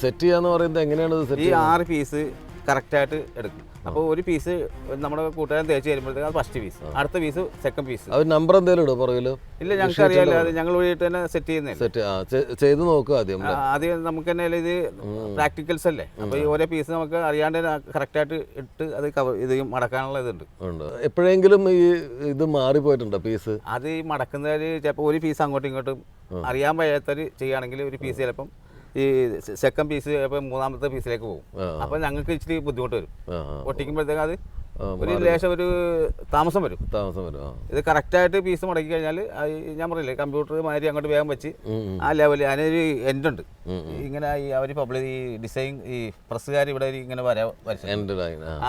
Set ചെയ്യാന്ന് പറയുന്നത് എങ്ങനെയാണ് സെറ്റ്? ഈ 6 പീസ് കറക്റ്റായിട്ട് എടുക്കും. അപ്പോൾ ഒരു പീസ് നമ്മുടെ കൂട്ടുകാരൻ തേച്ച് വരുമ്പോഴത്തേക്ക് അത് ഫസ്റ്റ് പീസ്, അടുത്ത പീസ് സെക്കൻഡ് പീസ്. അത് നമ്പർ എന്തെങ്കിലും ഇടും പുറകില്? ഇല്ല, ഞങ്ങൾക്ക് അറിയാമല്ലോ, അത് ഞങ്ങൾ വഴിയിട്ട് തന്നെ സെറ്റ് ചെയ്യുന്നത്. ചെയ്ത് നോക്കുക ആദ്യം നമുക്ക് തന്നെ ഇത് പ്രാക്ടിക്കൽസ് അല്ലേ, അപ്പോൾ ഈ ഓരോ പീസ് നമുക്ക് അറിയാണ്ട് കറക്റ്റായിട്ട് ഇട്ട് അത് ഇത് മടക്കാനുള്ള ഇതുണ്ട്. എപ്പോഴെങ്കിലും ഈ ഇത് മാറിപ്പോയിട്ടുണ്ടോ പീസ്? അത് ഈ മടക്കുന്നവർ ചിലപ്പോൾ ഒരു പീസ് അങ്ങോട്ടും ഇങ്ങോട്ടും അറിയാൻ വയ്യാത്തവർ ചെയ്യുകയാണെങ്കിൽ ഒരു പീസ് ചിലപ്പം ഈ സെക്കൻഡ് പീസ് ചിലപ്പോൾ മൂന്നാമത്തെ പീസിലേക്ക് പോകും. അപ്പോൾ ഞങ്ങൾക്ക് ഇച്ചിരി ബുദ്ധിമുട്ട് വരും. ഒട്ടിക്കുമ്പോഴത്തേക്ക് അത് ഒരു ലേശം ഒരു താമസം വരും. ഇത് കറക്റ്റായിട്ട് പീസ് മുടക്കി കഴിഞ്ഞാൽ ഞാൻ പറയില്ലേ, കമ്പ്യൂട്ടർ മാതിരി അങ്ങോട്ട് വേഗം വെച്ച് ആ ലെവലിൽ അതിനൊരു എൻഡുണ്ട്. ഇങ്ങനെ ഈ അവർ പബ്ലിക് ഈ ഡിസൈൻ ഈ പ്രസ്സുകാർ ഇവിടെ ഇങ്ങനെ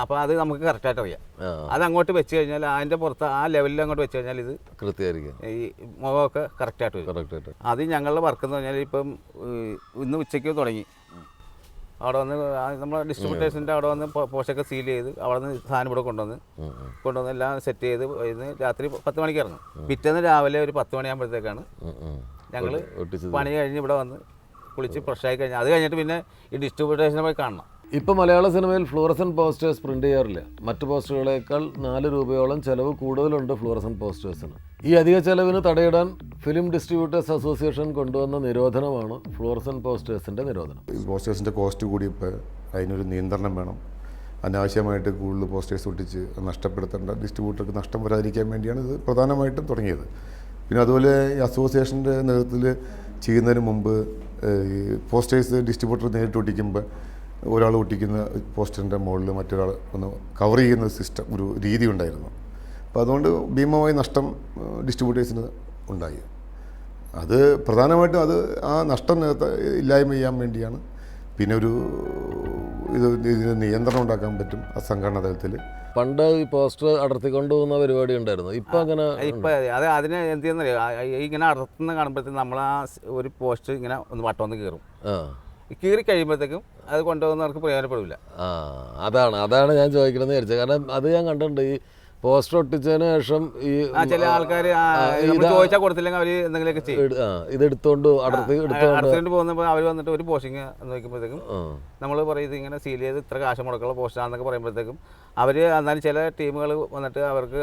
അപ്പോൾ അത് നമുക്ക് കറക്റ്റായിട്ട് അറിയാം. അത് അങ്ങോട്ട് വെച്ച് കഴിഞ്ഞാൽ അതിൻ്റെ പുറത്ത് ആ ലെവലിൽ അങ്ങോട്ട് വെച്ച് കഴിഞ്ഞാൽ ഇത് കൃത്യമായിരിക്കും, ഈ മുഖമൊക്കെ കറക്റ്റായിട്ട് വരും. അത് ഞങ്ങളുടെ വർക്ക് എന്ന് പറഞ്ഞാൽ ഇപ്പം ഇന്ന് ഉച്ചയ്ക്ക് തുടങ്ങി. അവിടെ വന്ന് നമ്മളെ ഡിസ്ട്രിബ്യൂട്ടേഴ്സിൻ്റെ അവിടെ വന്ന് പോസ്റ്റൊക്കെ സീൽ ചെയ്ത് അവിടെ നിന്ന് സാധനം ഇവിടെ കൊണ്ടുവന്ന് എല്ലാം സെറ്റ് ചെയ്ത് ഇന്ന് രാത്രി 10 മണിക്ക് ഇറങ്ങും. പിറ്റേന്ന് രാവിലെ ഒരു 10 മണിയാകുമ്പോഴത്തേക്കാണ് ഞങ്ങൾ പണി കഴിഞ്ഞ് ഇവിടെ വന്ന് കുളിച്ച് ഫ്രഷായി കഴിഞ്ഞാൽ അത് കഴിഞ്ഞിട്ട് പിന്നെ ഈ ഡിസ്ട്രിബ്യൂട്ടേഴ്സിനെ പോയി കാണണം. ഇപ്പോൾ മലയാള സിനിമയിൽ ഫ്ലൂറസെൻറ്റ് പോസ്റ്റേഴ്സ് പ്രിൻ്റ് ചെയ്യാറില്ല. മറ്റ് പോസ്റ്ററുകളേക്കാൾ 4 രൂപയോളം ചിലവ് കൂടുതലുണ്ട് ഫ്ലൂറസെൻറ്റ് പോസ്റ്റേഴ്സിന്. ഈ അധിക ചെലവിന് തടയിടാൻ ഫിലിം ഡിസ്ട്രിബ്യൂട്ടേഴ്സ് അസോസിയേഷൻ കൊണ്ടുവന്ന നിരോധനമാണ് ഫ്ലൂറസെൻറ്റ് പോസ്റ്റേഴ്സിൻ്റെ നിരോധനം. പോസ്റ്റേഴ്സിൻ്റെ കോസ്റ്റ് കൂടിയപ്പോൾ അതിനൊരു നിയന്ത്രണം വേണം. അനാവശ്യമായിട്ട് കൂടുതൽ പോസ്റ്റേഴ്സ് ഒട്ടിച്ച് നഷ്ടപ്പെടുത്തേണ്ട, ഡിസ്ട്രിബ്യൂട്ടർക്ക് നഷ്ടം വരാതിരിക്കാൻ വേണ്ടിയാണ് ഇത് പ്രധാനമായിട്ടും തുടങ്ങിയത്. പിന്നെ അതുപോലെ ഈ അസോസിയേഷൻ്റെ നേതൃത്വത്തിൽ ചെയ്യുന്നതിന് മുമ്പ് ഈ പോസ്റ്റേഴ്സ് ഡിസ്ട്രിബ്യൂട്ടർ നേരിട്ട് ഒട്ടിക്കുമ്പോൾ ഒരാൾ ഒട്ടിക്കുന്ന പോസ്റ്ററിൻ്റെ മുകളിൽ മറ്റൊരാൾ ഒന്ന് കവർ ചെയ്യുന്ന സിസ്റ്റം, ഒരു രീതി ഉണ്ടായിരുന്നു. അപ്പോൾ അതുകൊണ്ട് ഭീമമായ നഷ്ടം ഡിസ്ട്രിബ്യൂട്ടേഴ്സിന് ഉണ്ടായി. അത് പ്രധാനമായിട്ടും അത് ആ നഷ്ടം ഇല്ലായ്മ ചെയ്യാൻ വേണ്ടിയാണ്. പിന്നെ ഇതിന് നിയന്ത്രണം ഉണ്ടാക്കാൻ പറ്റും ആ സംഘടനാ തലത്തിൽ. പണ്ട് ഈ പോസ്റ്റർ അടർത്തിക്കൊണ്ട് പോകുന്ന പരിപാടി ഉണ്ടായിരുന്നു. ഇപ്പം അങ്ങനെ അത് അതിന് എന്ത് ചെയ്യുന്ന ഇങ്ങനെ അടർത്തുന്ന കാണുമ്പോഴത്തേക്കും നമ്മൾ ആ ഒരു പോസ്റ്റ് ഇങ്ങനെ ഒന്ന് വട്ടം കീറും. കീറി കഴിയുമ്പോഴത്തേക്കും അത് കൊണ്ടുപോകുന്നവർക്ക് പ്രയോജനപ്പെടില്ല. അതാണ് ഞാൻ ചോദിക്കണമെന്ന് വിചാരിച്ചത്. കാരണം അത് ഞാൻ കണ്ടിട്ടുണ്ട്. ഈ പോസ്റ്റർ ഒട്ടിച്ചതിന് ശേഷം ഈ ചില ആൾക്കാർ ചോദിച്ചാൽ കൊടുത്തില്ലെങ്കിൽ അവർ എന്തെങ്കിലുമൊക്കെ ചെയ്യും. ഇത് എടുത്തോണ്ട് അടുത്തോണ്ട് പോകുന്നപ്പോൾ അവർ വന്നിട്ട് ഒരു പോസ്റ്റിങ് നോക്കുമ്പോഴത്തേക്കും നമ്മൾ പറയുന്നത് ഇങ്ങനെ സീൽ ചെയ്ത് ഇത്ര കാശ് മുടക്കുള്ള പോസ്റ്റാണെന്നൊക്കെ പറയുമ്പോഴത്തേക്കും അവർ എന്നാലും ചില ടീമുകൾ വന്നിട്ട് അവർക്ക്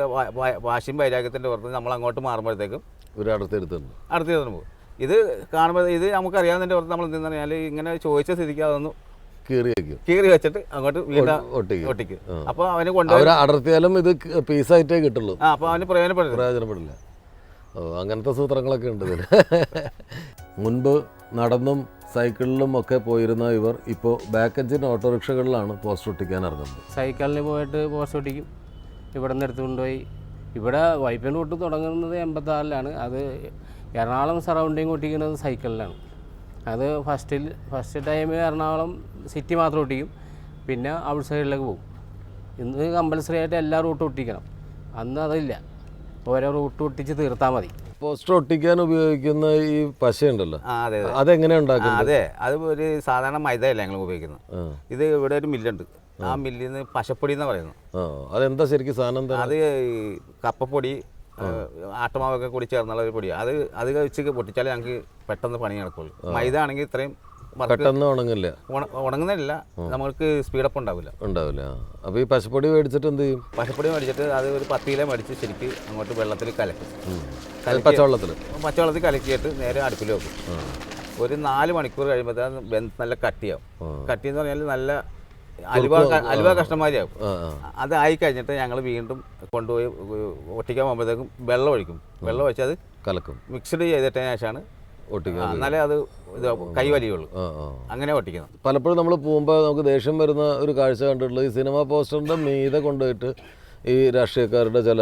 വാശിയും വൈരാഗ്യത്തിൻ്റെ പുറത്ത് നമ്മൾ അങ്ങോട്ട് മാറുമ്പോഴത്തേക്കും ഒരു അടുത്തെടുത്തു പോകും. ഇത് കാണുമ്പോൾ ഇത് നമുക്കറിയാവുന്നതിൻ്റെ പുറത്ത് നമ്മൾ എന്തെന്ന് പറഞ്ഞാൽ ഇങ്ങനെ ചോദിച്ച സ്ഥിതിക്ക് അതൊന്ന് കീറി വെച്ചിട്ട് അങ്ങോട്ട് ഒട്ടിക്കും. അപ്പോൾ അവന് അടർത്തിയാലും ഇത് പീസായിട്ടേ കിട്ടുള്ളൂ. അപ്പോൾ അവന് പ്രയോജനപ്പെടില്ല. അങ്ങനത്തെ സൂത്രങ്ങളൊക്കെ ഉണ്ട് ഇതിൽ. മുൻപ് നടന്നും സൈക്കിളിലും ഒക്കെ പോയിരുന്ന ഇവർ ഇപ്പോൾ ബാക്ക് എഞ്ചിൻ ഓട്ടോറിക്ഷകളിലാണ് പോസ്റ്റ് ഒട്ടിക്കാൻ ഇറങ്ങുന്നത്. സൈക്കിളിന് പോയിട്ട് പോസ്റ്റ് ഒട്ടിക്കും. ഇവിടെ നിന്ന് എടുത്ത് കൊണ്ടുപോയി ഇവിടെ വൈപ്പിൻ റൂട്ട് തുടങ്ങുന്നത് 86-ലാണ്. അത് എറണാകുളം സറൗണ്ടിങ് ഒട്ടിക്കുന്നത് സൈക്കിളിലാണ്. അത് ഫസ്റ്റ് ടൈം എറണാകുളം സിറ്റി മാത്രം ഒട്ടിക്കും, പിന്നെ ഔട്ട് സൈഡിലേക്ക് പോകും. ഇന്ന് കമ്പൽസറി ആയിട്ട് എല്ലാ റൂട്ടും ഒട്ടിക്കണം. അന്ന് അതില്ല, ഓരോ റൂട്ട് ഒട്ടിച്ച് തീർത്താൽ മതി. പോസ്റ്റർ ഒട്ടിക്കാൻ ഉപയോഗിക്കുന്ന ഈ പശയുണ്ടല്ലോ, അതെങ്ങനെയാണ് ഉണ്ടാക്കുന്നത്? അതെ, അത് ഒരു സാധാരണ മൈദയല്ല ഞങ്ങൾ ഉപയോഗിക്കുന്നത്. ഇത് ഇവിടെ ഒരു മില്ലുണ്ട്, ആ മില്ലിൽ നിന്ന് പശപ്പൊടി എന്ന് പറയുന്നത്. അതെന്താ ശരിക്കും സാധനം? അത് കപ്പപ്പൊടി ആട്ടമാവൊക്കെ കൂടി ചേർന്നുള്ള ഒരു പൊടിയാണ്. അത് വെച്ച് പൊട്ടിച്ചാലേ ഞങ്ങൾക്ക് പെട്ടെന്ന് പണി നടക്കുള്ളൂ. മൈദ ആണെങ്കിൽ ഇത്രയും പെട്ടെന്ന് ഉണങ്ങുന്നില്ല, നമുക്ക് സ്പീഡപ്പ് ഉണ്ടാവില്ല. അപ്പോൾ ഈ പശപ്പൊടി മേടിച്ചിട്ട് എന്ത് ചെയ്യും? പശപ്പൊടി മേടിച്ചിട്ട് അത് ഒരു 10 കിലോ മേടിച്ച് ശരിക്ക് അങ്ങോട്ട് വെള്ളത്തിൽ കലക്കും. പച്ചവെള്ളത്തിൽ കലക്കിയിട്ട് നേരെ അടുപ്പിൽ വെക്കും. ഒരു 4 മണിക്കൂർ കഴിയുമ്പോഴത്തേക്കും നല്ല കട്ടിയാവും. കട്ടിയെന്ന് പറഞ്ഞാൽ നല്ല അലുവ കഷ്ണമാരിയാവും. അതായി കഴിഞ്ഞിട്ട് ഞങ്ങൾ വീണ്ടും കൊണ്ടുപോയി ഒട്ടിക്കാൻ പോകുമ്പോഴത്തേക്കും വെള്ളം ഒഴിച്ച് അത് കലക്കും. മിക്സ്ഡ് ചെയ്തിട്ടതിന് ശേഷമാണ് ഒട്ടിക്കുക. എന്നാലേ അത് കൈവലിയുള്ളൂ. അങ്ങനെ ഒട്ടിക്കണം. പലപ്പോഴും നമ്മൾ പോകുമ്പോൾ നമുക്ക് ദേഷ്യം വരുന്ന ഒരു കാഴ്ച കണ്ടിട്ടുള്ളത് ഈ സിനിമ പോസ്റ്ററിൻ്റെ മീതെ കൊണ്ടുപോയിട്ട് ഈ രാഷ്ട്രീയക്കാരുടെ ചില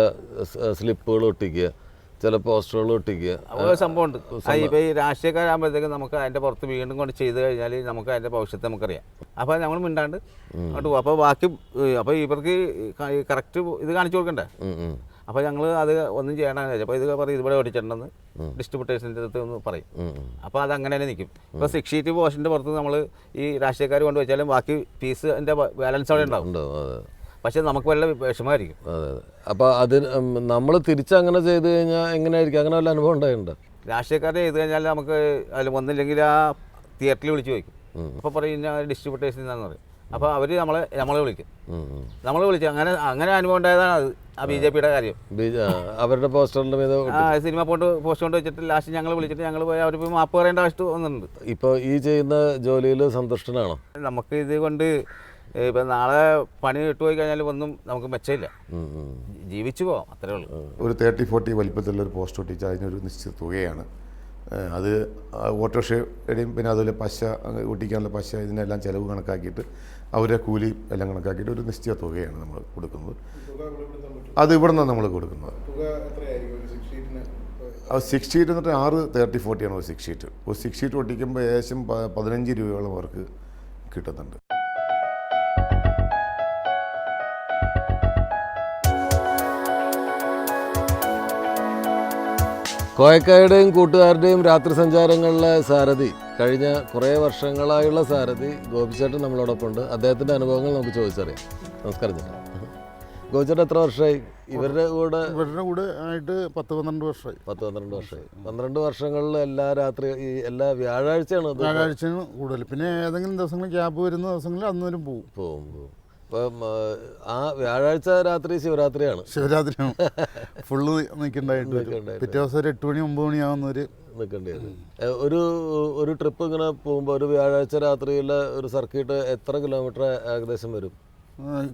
സ്ലിപ്പുകൾ ഒട്ടിക്കുക, ചില പോസ്റ്ററുകൾ ഒട്ടിക്കുക. സംഭവമുണ്ട്. ഇപ്പോൾ ഈ രാഷ്ട്രീയക്കാരാകുമ്പോഴത്തേക്കും നമുക്ക് അതിൻ്റെ പുറത്ത് വീണ്ടും കൊണ്ട് ചെയ്ത് കഴിഞ്ഞാൽ നമുക്ക് അതിൻ്റെ ഭവിഷ്യത്ത് നമുക്കറിയാം. അപ്പോൾ നമ്മൾ മിണ്ടാണ്ട് അങ്ങോട്ട് പോകും. അപ്പോൾ ബാക്കി അപ്പോൾ ഇവർക്ക് കറക്റ്റ് ഇത് കാണിച്ചു കൊടുക്കണ്ടേ? അപ്പോൾ ഞങ്ങൾ അത് ഒന്നും ചെയ്യണമെന്ന് വെച്ചാൽ അപ്പോൾ ഇത് പറയും ഇവിടെ ഓടിച്ചിട്ടുണ്ടെന്ന് ഡിസ്ട്രിബ്യൂട്ടേഴ്സിൻ്റെ അടുത്ത് ഒന്ന് പറയും. അപ്പോൾ അത് അങ്ങനെ തന്നെ നിൽക്കും. ഇപ്പോൾ 6 ഷീറ്റ് പോസ്റ്റിൻ്റെ പുറത്ത് നമ്മൾ ഈ രാഷ്ട്രീയക്കാർ കൊണ്ട് വെച്ചാലും ബാക്കി പീസ് എൻ്റെ ബാലൻസ് അവിടെ ഉണ്ടാവും. പക്ഷെ നമുക്ക് വല്ല വിഷമമായിരിക്കും. അപ്പോൾ അതിന് നമ്മൾ തിരിച്ചങ്ങനെ ചെയ്ത് കഴിഞ്ഞാൽ എങ്ങനെയായിരിക്കും? അങ്ങനെ വല്ല അനുഭവം ഉണ്ടായിട്ടുണ്ട്? രാഷ്ട്രീയക്കാരെ ചെയ്ത് കഴിഞ്ഞാൽ നമുക്ക് അതിൽ ഒന്നില്ലെങ്കിൽ ആ തിയേറ്ററിൽ വിളിച്ച് ചോദിക്കും, അപ്പോൾ പറയും ഇന്ന ഡിസ്ട്രിബ്യൂട്ടേഴ്സിൽ നിന്നാന്ന് പറയും. അപ്പോൾ അവർ നമ്മളെ വിളിക്കും. നമ്മളെ വിളിച്ചു അങ്ങനെ അനുഭവം ഉണ്ടായതാണ് അത്. ആ BJP യുടെ കാര്യം അവരുടെ പോസ്റ്ററിൻ്റെ మీద സിനിമ പോസ്റ്റ് കൊണ്ട് വെച്ചിട്ട് ലാസ്റ്റ് ഞങ്ങൾ വിളിച്ചിട്ട് ഞങ്ങൾ പോയി അവർ പോയി മാപ്പ് പറയേണ്ട ആവശ്യം വന്നിട്ടുണ്ട്. ഇപ്പോൾ ഈ ചെയ്യുന്ന ജോലിയിൽ സന്തുഷ്ടനാണോ? നമുക്ക് ഇത് കൊണ്ട് ഇപ്പം നാളെ പണി കിട്ടുപോയി കഴിഞ്ഞാൽ ഒന്നും നമുക്ക് മെച്ചമില്ല, ജീവിച്ചു പോവാം, അത്രേ ഉള്ളൂ. ഒരു 30-40 വലിപ്പത്തിലുള്ളൊരു പോസ്റ്റ് ഒട്ടിച്ച് അതിനൊരു നിശ്ചിത തുകയാണ്. അത് ഓട്ടോറിക്ഷയുടെയും പിന്നെ അതുപോലെ പശ ഒട്ടിക്കാനുള്ള പശ ഇതിനെല്ലാം ചിലവ് കണക്കാക്കിയിട്ട് അവരെ കൂലി എല്ലാം കണക്കാക്കിയിട്ട് ഒരു നിശ്ചിത തുകയാണ് നമ്മൾ കൊടുക്കുന്നത്. അത് ഇവിടെ നിന്നാണ് നമ്മൾ കൊടുക്കുന്നത്. അത് 6 ഷീറ്റ് എന്നിട്ട് 6 30-40 ആണ് ഒരു 6 ഷീറ്റ്. ഒരു 6 ഷീറ്റ് ഒട്ടിക്കുമ്പോൾ ഏകദേശം 15 രൂപയോളം അവർക്ക് കിട്ടുന്നുണ്ട്. കോയക്കായുടെയും കൂട്ടുകാരുടെയും രാത്രി സഞ്ചാരങ്ങളിലെ സാരഥി, കഴിഞ്ഞ കുറേ വർഷങ്ങളായുള്ള സാരഥി ഗോപിച്ചേട്ടൻ നമ്മളോടൊപ്പം ഉണ്ട്. അദ്ദേഹത്തിൻ്റെ അനുഭവങ്ങൾ നമുക്ക് ചോദിച്ചറിയാം. നമസ്കാരം ചേട്ടാ. ഗോപിച്ചേട്ടൻ എത്ര വർഷമായി ഇവരുടെ കൂടെ ആയിട്ട്? 10-12 വർഷമായി. 10-12 വർഷമായി. 12 വർഷങ്ങളിൽ എല്ലാ വ്യാഴാഴ്ചയാണ് വ്യാഴാഴ്ചയാണ് കൂടുതൽ. പിന്നെ ഏതെങ്കിലും ദിവസങ്ങളിൽ ക്യാബ് വരുന്ന ദിവസങ്ങളിൽ അന്നേരം പോകും. അപ്പം ആ വ്യാഴാഴ്ച രാത്രി ശിവരാത്രിയാണ്. ഫുള്ള് നിൽക്കണ്ടായിട്ട് പിറ്റേ ദിവസം ഒരു 8 മണി 9 മണിയാവുന്നവർ നിൽക്കേണ്ടി വരും. ഒരു ട്രിപ്പ് ഇങ്ങനെ പോകുമ്പോൾ ഒരു വ്യാഴാഴ്ച രാത്രിയിലെ ഒരു സർക്യൂട്ട് എത്ര കിലോമീറ്റർ ഏകദേശം വരും?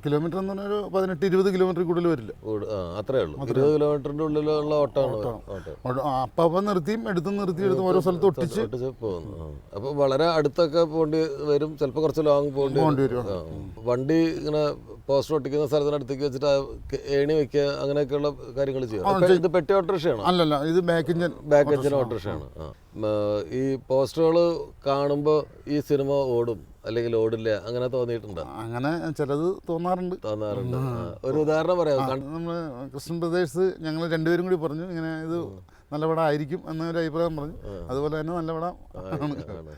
കിലോമീറ്റർ എന്ന് പറഞ്ഞാൽ ഒരു 18-20 കിലോമീറ്റർ കൂടുതൽ വരില്ല. അത്രേ ഉള്ളൂ. 20 കിലോമീറ്ററിന്റെ ഉള്ളിലുള്ള ഓട്ടമാണ്. അപ്പം നിർത്തിയും എടുത്തും ഓരോ സ്ഥലത്ത് ഒട്ടിച്ച് പോകുന്നു. അപ്പൊ വളരെ അടുത്തൊക്കെ പോകേണ്ടി വരും, ചിലപ്പോൾ കുറച്ച് ലോങ് പോകേണ്ടി വരും. വണ്ടി ഇങ്ങനെ പോസ്റ്റർ ഒട്ടിക്കുന്ന സ്ഥലത്തിനടുത്തേക്ക് വെച്ചിട്ട് ഏണി വെക്കുക അങ്ങനെയൊക്കെയുള്ള കാര്യങ്ങൾ ചെയ്യാം. ഇത് പെട്ടി ഓട്ടോറിക്ഷയാണ്? അല്ലല്ല, ഇത് ബാക്ക് എഞ്ചിൻ ഓട്ടോറിക്ഷയാണ്. ഈ പോസ്റ്ററുകൾ കാണുമ്പോൾ ഈ സിനിമ ഓടും അല്ലെങ്കിൽ ഓടില്ല അങ്ങനെ തോന്നിയിട്ടുണ്ടോ? അങ്ങനെ ചിലത് തോന്നാറുണ്ട്. ഒരു ഉദാഹരണം പറയാം. നമ്മൾ കൃഷ്ണൻ ബ്രദേഴ്സ് ഞങ്ങൾ രണ്ടുപേരും കൂടി പറഞ്ഞു ഇങ്ങനെ ഇത് നല്ല പടം ആയിരിക്കും എന്നൊരു അഭിപ്രായം പറഞ്ഞു. അതുപോലെ തന്നെ നല്ല പടം ആണ്.